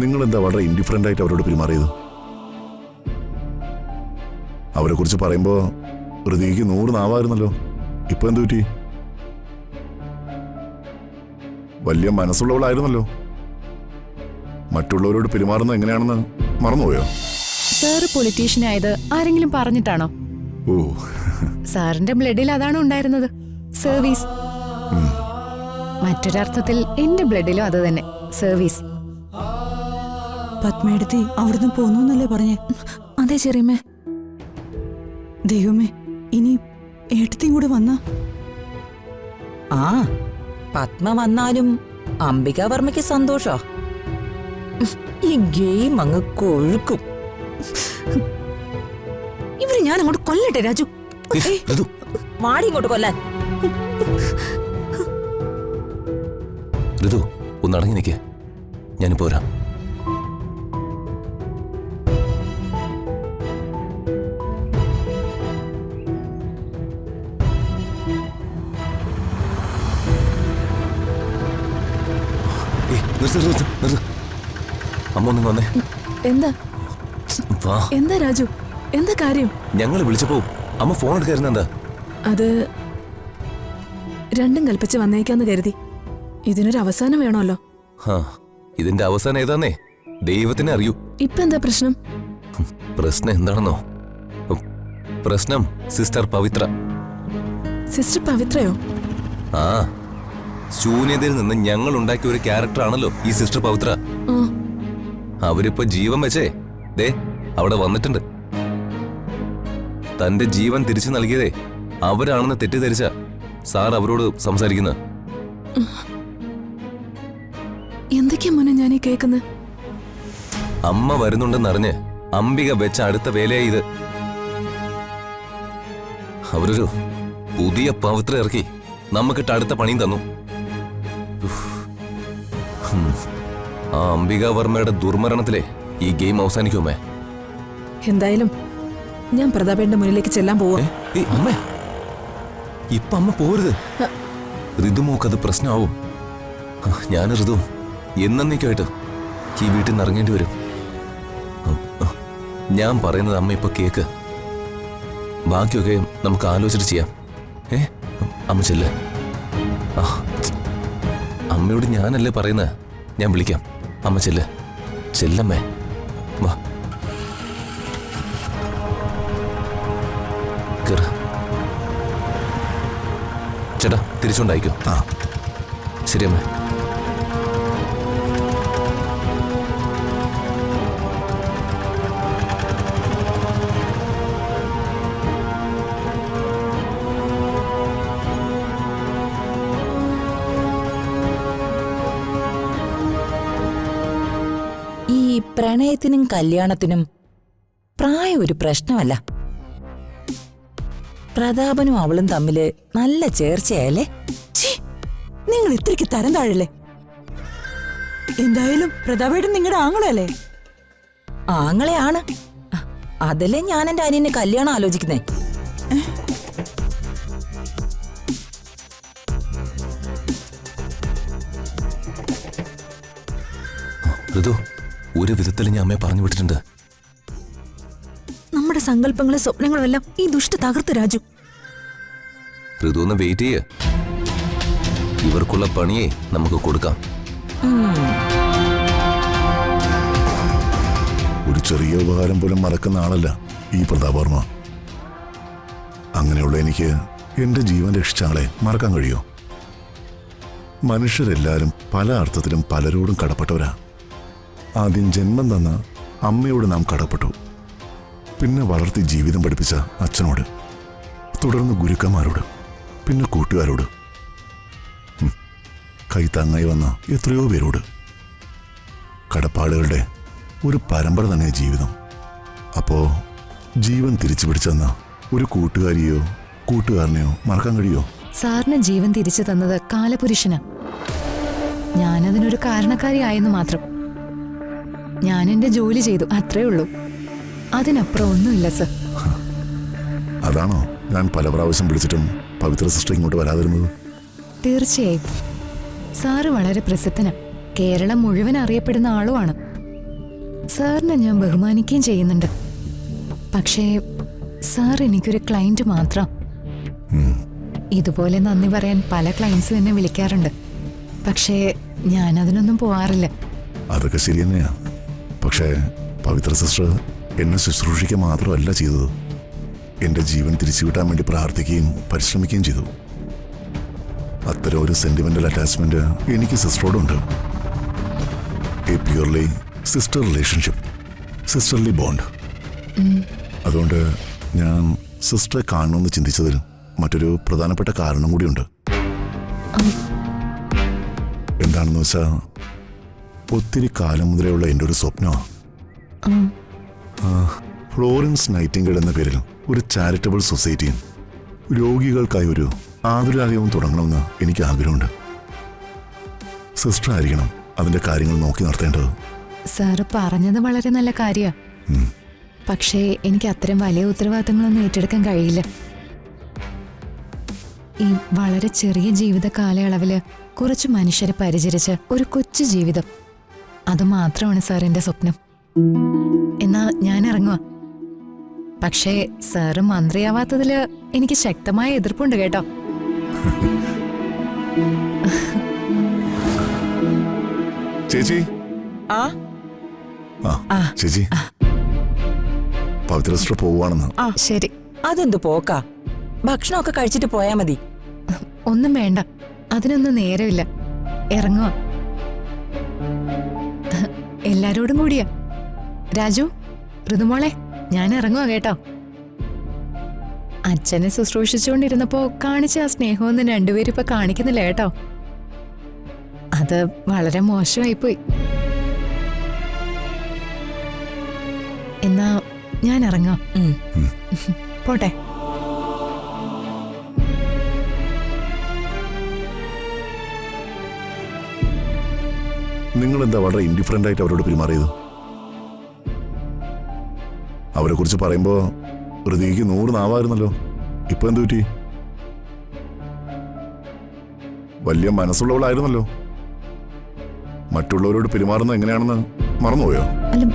നിങ്ങൾ എന്താ വളരെ ഇൻഡിഫറൻ്റ് ആയിട്ട് അവരോട് പെരുമാറിയത്? അവരെ കുറിച്ച് പറയുമ്പോ ഹൃദയക്ക് 100 നാവായിരുന്നല്ലോ. ഇപ്പൊ എന്തു പറ്റി? വലിയ മനസ്സുള്ളവളായിരുന്നല്ലോ. മറ്റുള്ളവരോട് പെരുമാറുന്നത് എങ്ങനെയാണെന്ന് മറന്നുപോയോ? സാറ് പൊളിറ്റീഷ്യൻ ആയത് ആരെങ്കിലും പറഞ്ഞിട്ടാണോ? ഓ, സാറിന്റെ ബ്ലഡിൽ അതാണ് ഉണ്ടായിരുന്നത്, സർവീസ്. മറ്റൊരർത്ഥത്തിൽ എന്റെ ബ്ലഡിലും അത് തന്നെ, സർവീസ്. പത്മയെടുത്തി അവിടുന്ന് പോന്നൂന്നല്ലേ പറഞ്ഞേ? അതെ ചെറിയമ്മേ. ദൈവമേ, ഇനി ഏട്ടത്തിയും കൂടെ വന്ന? ആ, പത്മ വന്നാലും അംബികാവർമ്മയ്ക്ക് സന്തോഷോ? ഈ ഗെയിം അങ്ങ് കൊഴുക്കും. ഇവര് ഞാൻ അങ്ങോട്ട് കൊല്ലട്ടെ രാജു? വാടി ഇങ്ങോട്ട് കൊല്ലാൻ. ഋതു, ഒന്ന് അടങ്ങി നിൽക്കേ, ഞാനിപ്പോ വരാം. അമ്മ ഒന്നും വന്നേ. എന്താ വാ. എന്താ രാജു, എന്താ കാര്യം? ഞങ്ങൾ വിളിച്ചപ്പോ അമ്മ ഫോൺ എടുക്കായിരുന്നു. എന്താ? അത് രണ്ടും കൽപ്പിച്ച് വന്നേക്കാന്ന് കരുതി. ഇതിനൊരു അവസാനം വേണമല്ലോ. ഇതിന്റെ അവസാനം ഏതാന്നേ ദൈവത്തിനെ അറിയൂ. ഇപ്പൊ എന്താ പ്രശ്നം? പ്രശ്നം എന്താണെന്നോ? പ്രശ്നം സിസ്റ്റർ പവിത്ര. സിസ്റ്റർ പവിത്രയോ? ആ, ശൂന്യതയിൽ നിന്ന് ഞങ്ങൾ ഉണ്ടാക്കിയ ഒരു ക്യാരക്ടറാണല്ലോ ഈ സിസ്റ്റർ പവിത്ര. അവരിപ്പോ ജീവൻ വെച്ചേ ദേ അവിടെ വന്നിട്ടുണ്ട്. തന്റെ ജീവൻ തിരിച്ചു നൽകിയതേ അവരാണെന്ന് തെറ്റിദ്ധരിച്ച സാർ അവരോട് സംസാരിക്കുന്നത്. എന്തൊക്കെയാ മോനെ ഞാൻ ഈ കേൾക്കുന്നത്? അമ്മ വരുന്നുണ്ടെന്നറിഞ്ഞ് അംബിക വെച്ച അടുത്ത വേലയായി ഇത്. അവരൊരു പുതിയ പവിത്ര ഇറക്കി നമുക്കിട്ട് അടുത്ത പണിയും തന്നു. ആ അംബികാവർമ്മയുടെ ദുർമരണത്തിലെ ഈ ഗെയിം അവസാനിക്കുമേ. എന്തായാലും ഞാൻ പ്രതാപേന്റെ മുന്നിലേക്ക് ചെല്ലാൻ പോവാ. അമ്മേ, ഇപ്പൊ അമ്മ പോരുത്. ഋതുമോക്കത് പ്രശ്നമാവും. ഞാൻ ഋതു എന്നേക്കായിട്ട് ഈ വീട്ടിൽ നിന്ന് ഇറങ്ങേണ്ടി വരും. ഞാൻ പറയുന്നത് അമ്മ ഇപ്പൊ കേക്ക്. ബാക്കിയൊക്കെ നമുക്ക് ആലോചിച്ചിട്ട് ചെയ്യാം. അമ്മ ചെല്ല്. അമ്മയോട് ഞാനല്ലേ പറയുന്നത്, ഞാൻ വിളിക്കാം. അമ്മ ചെല്ല്, ചെല്ലമ്മേ, വാ. ചേട്ടാ തിരിച്ചുകൊണ്ടായിക്കോ. ശരി അമ്മേ. ഈ പ്രണയത്തിനും കല്യാണത്തിനും പ്രായം ഒരു പ്രശ്നമല്ല. പ്രതാപനും അവളും തമ്മില് നല്ല ചേർച്ചയല്ലേ? നിങ്ങൾ ഇത്രയ്ക്ക് തരം താഴല്ലേ? എന്തായാലും പ്രതാപേട്ടൻ നിങ്ങളുടെ ആങ്ങളല്ലേ? ആങ്ങളെയാണ്. അതല്ലേ ഞാൻ എന്റെ അനിയനെ കല്യാണം ആലോചിക്കുന്നേ. ഋതു, ഒരു വിധത്തിൽ ഞാൻ അമ്മയെ പറഞ്ഞു വിട്ടിട്ടുണ്ട്. നമ്മുടെ സങ്കല്പങ്ങളും സ്വപ്നങ്ങളും എല്ലാം ഈ ദുഷ്ട തകർത്ത് രാജു. ഋതു ഒന്ന് വെയിറ്റ് ചെയ്യ്. ഇവർക്കുള്ള പണിയെ നമുക്ക് കൊടുക്കാം. ഒരു ചെറിയ ഉപകാരം പോലും മറക്കുന്ന ആളല്ല ഈ പ്രതാപവർമ്മ. അങ്ങനെയുള്ള എനിക്ക് എന്റെ ജീവൻ രക്ഷിച്ച ആളെ മറക്കാൻ കഴിയോ? മനുഷ്യരെല്ലാരും പല അർത്ഥത്തിലും പലരോടും കടപ്പെട്ടവരാ. ആദ്യം ജന്മം തന്ന അമ്മയോട് നാം കടപ്പെട്ടു, പിന്നെ വളർത്തി ജീവിതം പഠിപ്പിച്ച അച്ഛനോട്, തുടർന്ന് ഗുരുക്കന്മാരോട്, പിന്നെ കൂട്ടുകാരോട്, കൈത്താങ്ങായി വന്ന എത്രയോ പേരോട്. കടപ്പാടുകളുടെ ഒരു പരമ്പര തന്നെ ജീവിതം. അപ്പോ ജീവൻ തിരിച്ചു പിടിച്ചെന്ന ഒരു കൂട്ടുകാരിയോ കൂട്ടുകാരനെയോ മറക്കാൻ കഴിയോ? സാറിന് ജീവൻ തിരിച്ചു തന്നത് കാലപുരുഷനാ. ഞാനതിനൊരു കാരണക്കാരിയായെന്ന് മാത്രം. ഞാൻ എന്റെ ജോലി ചെയ്തു, അത്രേ ഉള്ളൂ. അതിനപ്പുറം ഒന്നുമില്ല സർ. അതാണോ ഞാൻ പല പ്രാവശ്യം വിളിച്ചിട്ടും പവിത്ര സിസ്റ്റർ ഇങ്ങോട്ട് വരാതിരുന്നത്? തീർച്ചയായും. സാറ് വളരെ പ്രസിദ്ധനാ. കേരളം മുഴുവൻ അറിയപ്പെടുന്ന ആളുമാണ്. സാറിനെ ഞാൻ ബഹുമാനിക്കുകയും ചെയ്യുന്നുണ്ട്. പക്ഷേ സാർ എനിക്കൊരു ക്ലയന്റ് മാത്രം. ഇതുപോലെ നന്ദി പറയാൻ പല ക്ലയൻസും എന്നെ വിളിക്കാറുണ്ട്. പക്ഷേ ഞാൻ അതിനൊന്നും പോവാറില്ല. അതൊക്കെ ശരി തന്നെയാ. പക്ഷേ പവിത്ര സിസ്റ്റർ എന്നെ ശുശ്രൂഷിക്കുക മാത്രമല്ല ചെയ്തത്, എൻ്റെ ജീവൻ തിരിച്ചുവിട്ടാൻ വേണ്ടി പ്രാർത്ഥിക്കുകയും പരിശ്രമിക്കുകയും ചെയ്തു. അത്തരം ഒരു സെന്റിമെന്റൽ അറ്റാച്ച്മെന്റ് എനിക്ക് സിസ്റ്ററോടുണ്ട്. A purely sister relationship, sisterly bond. അതുകൊണ്ട് ഞാൻ സിസ്റ്ററെ കാണണമെന്ന് ചിന്തിച്ചതിൽ മറ്റൊരു പ്രധാനപ്പെട്ട കാരണം കൂടിയുണ്ട്. എന്താണെന്ന് വെച്ചാൽ ഒത്തിരി കാലം മുതലേയുള്ള എൻ്റെ ഒരു സ്വപ്നമാണ് ഫ്ലോറൻസ് നൈറ്റിംഗേൽ എന്ന പേരിൽ ഒരു ചാരിറ്റബിൾ സൊസൈറ്റിയും രോഗികൾക്കായി ഒരു ആതുരാലയവും തുടങ്ങണമെന്ന് എനിക്ക് ആഗ്രഹമുണ്ട്. സിസ്റ്റർ ആയിരിക്കണം അതിന്റെ കാര്യങ്ങൾ നോക്കി നടത്തേണ്ടത്. സാറ് പറഞ്ഞത് വളരെ നല്ല കാര്യമാണ്. പക്ഷേ എനിക്ക് അത്തരം വലിയ ഉത്തരവാദിത്തങ്ങളൊന്നും ഏറ്റെടുക്കാൻ കഴിയില്ല. ഈ വളരെ ചെറിയ ജീവിത കാലയളവില് കുറച്ച് മനുഷ്യരെ പരിചരിച്ച് ഒരു കൊച്ചു ജീവിതം, അത് മാത്രമാണ് സാർ എന്റെ സ്വപ്നം. എന്നാ ഞാൻ ഇറങ്ങുക. പക്ഷേ സാറ് മന്ത്രിയാവാത്തതില് എനിക്ക് ശക്തമായ എതിർപ്പുണ്ട് കേട്ടോ. ചേച്ചി ആ ചേച്ചി പവിത്ര സിസ്റ്റർ പോവുകയാണെന്ന്. ശരി. അതെന്തു പോക്കാ? ഭക്ഷണമൊക്കെ കഴിച്ചിട്ട് പോയാ മതി. ഒന്നും വേണ്ട, അതിനൊന്നും നേരമില്ല. ഇറങ്ങുക. എല്ലാരോടും കൂടിയാ. രാജു, ഋതുമോളെ, ഞാൻ ഇറങ്ങുക കേട്ടോ. അച്ഛനെ ശുശ്രൂഷിച്ചുകൊണ്ടിരുന്നപ്പോ കാണിച്ച ആ സ്നേഹമൊന്നും രണ്ടുപേരും ഇപ്പൊ കാണിക്കുന്നില്ല കേട്ടോ. അത് വളരെ മോശമായിപ്പോയി. എന്നാ ഞാൻ ഇറങ്ങാം. പോട്ടെ. നിങ്ങൾ എന്താ വളരെ ഇൻഡിഫറൻ്റ് ആയിട്ട് അവരോട് പെരുമാറിയത്? അവരെ കുറിച്ച് പറയുമ്പോ ഹൃദയക്ക് 100 നാവായിരുന്നല്ലോ. ഇപ്പൊ എന്തു പറ്റി? വലിയ മനസ്സുള്ളവളായിരുന്നല്ലോ. മറ്റുള്ളവരോട് പെരുമാറുന്നത് എങ്ങനെയാണെന്ന് മറന്നുപോയോ? അല്ല,